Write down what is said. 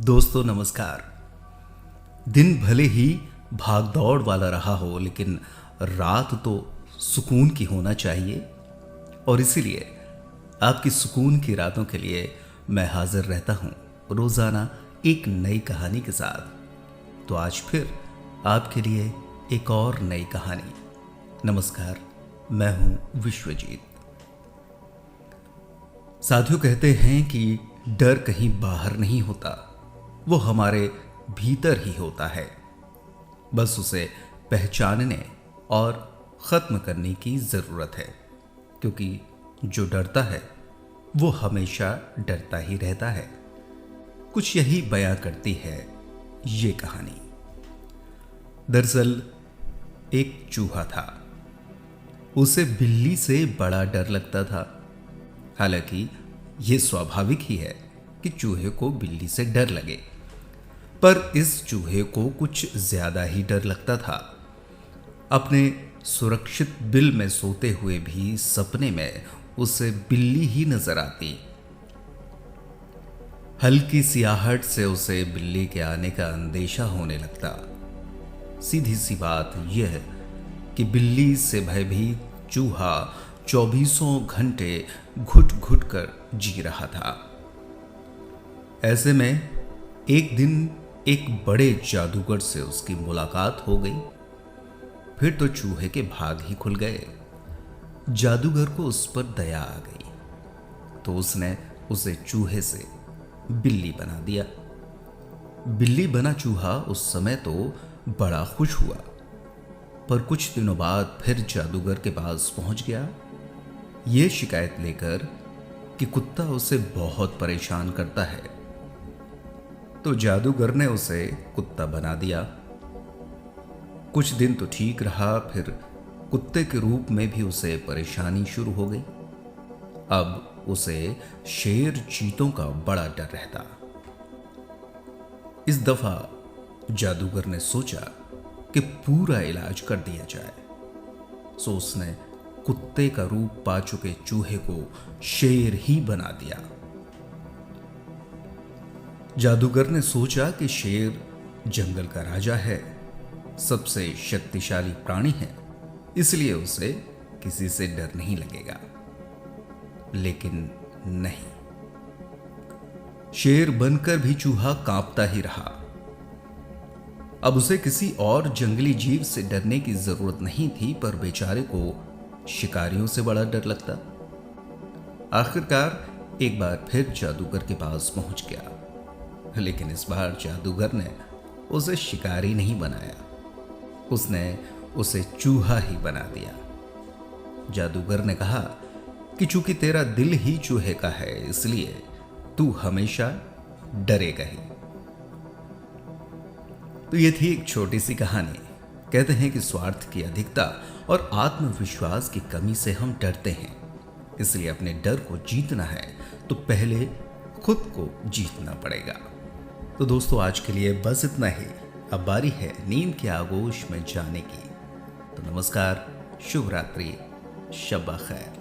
दोस्तों नमस्कार। दिन भले ही भाग दौड़ वाला रहा हो, लेकिन रात तो सुकून की होना चाहिए। और इसीलिए आपकी सुकून की रातों के लिए मैं हाजिर रहता हूं रोजाना एक नई कहानी के साथ। तो आज फिर आपके लिए एक और नई कहानी। नमस्कार, मैं हूं विश्वजीत। साथियों, कहते हैं कि डर कहीं बाहर नहीं होता, वो हमारे भीतर ही होता है। बस उसे पहचानने और खत्म करने की जरूरत है, क्योंकि जो डरता है वो हमेशा डरता ही रहता है। कुछ यही बयां करती है ये कहानी। दरअसल एक चूहा था। उसे बिल्ली से बड़ा डर लगता था। हालांकि यह स्वाभाविक ही है कि चूहे को बिल्ली से डर लगे, पर इस चूहे को कुछ ज्यादा ही डर लगता था। अपने सुरक्षित बिल में सोते हुए भी सपने में उसे बिल्ली ही नजर आती। हल्की सियाहट से उसे बिल्ली के आने का अंदेशा होने लगता। सीधी सी बात यह है कि बिल्ली से भयभीत चूहा 24 घंटे घुट घुट कर जी रहा था। ऐसे में एक दिन एक बड़े जादूगर से उसकी मुलाकात हो गई। फिर तो चूहे के भाग ही खुल गए। जादूगर को उस पर दया आ गई, तो उसने उसे चूहे से बिल्ली बना दिया। बिल्ली बना चूहा उस समय तो बड़ा खुश हुआ, पर कुछ दिनों बाद फिर जादूगर के पास पहुंच गया, ये शिकायत लेकर कि कुत्ता उसे बहुत परेशान करता है। तो जादूगर ने उसे कुत्ता बना दिया। कुछ दिन तो ठीक रहा, फिर कुत्ते के रूप में भी उसे परेशानी शुरू हो गई। अब उसे शेर चीतों का बड़ा डर रहता। इस दफा जादूगर ने सोचा कि पूरा इलाज कर दिया जाए। सो उसने कुत्ते का रूप पा चुके चूहे को शेर ही बना दिया। जादूगर ने सोचा कि शेर जंगल का राजा है, सबसे शक्तिशाली प्राणी है, इसलिए उसे किसी से डर नहीं लगेगा। लेकिन नहीं, शेर बनकर भी चूहा कांपता ही रहा। अब उसे किसी और जंगली जीव से डरने की जरूरत नहीं थी, पर बेचारे को शिकारियों से बड़ा डर लगता। आखिरकार एक बार फिर जादूगर के पास पहुंच गया, लेकिन इस बार जादूगर ने उसे शिकारी नहीं बनाया, उसने उसे चूहा ही बना दिया। जादूगर ने कहा कि चूंकि तेरा दिल ही चूहे का है, इसलिए तू हमेशा डरेगा ही। तो ये थी एक छोटी सी कहानी। कहते हैं कि स्वार्थ की अधिकता और आत्मविश्वास की कमी से हम डरते हैं, इसलिए अपने डर को जीतना है तो पहले खुद को जीतना पड़ेगा। तो दोस्तों, आज के लिए बस इतना ही। अब बारी है नींद के आगोश में जाने की। तो नमस्कार, शुभ रात्रि, शब खैर।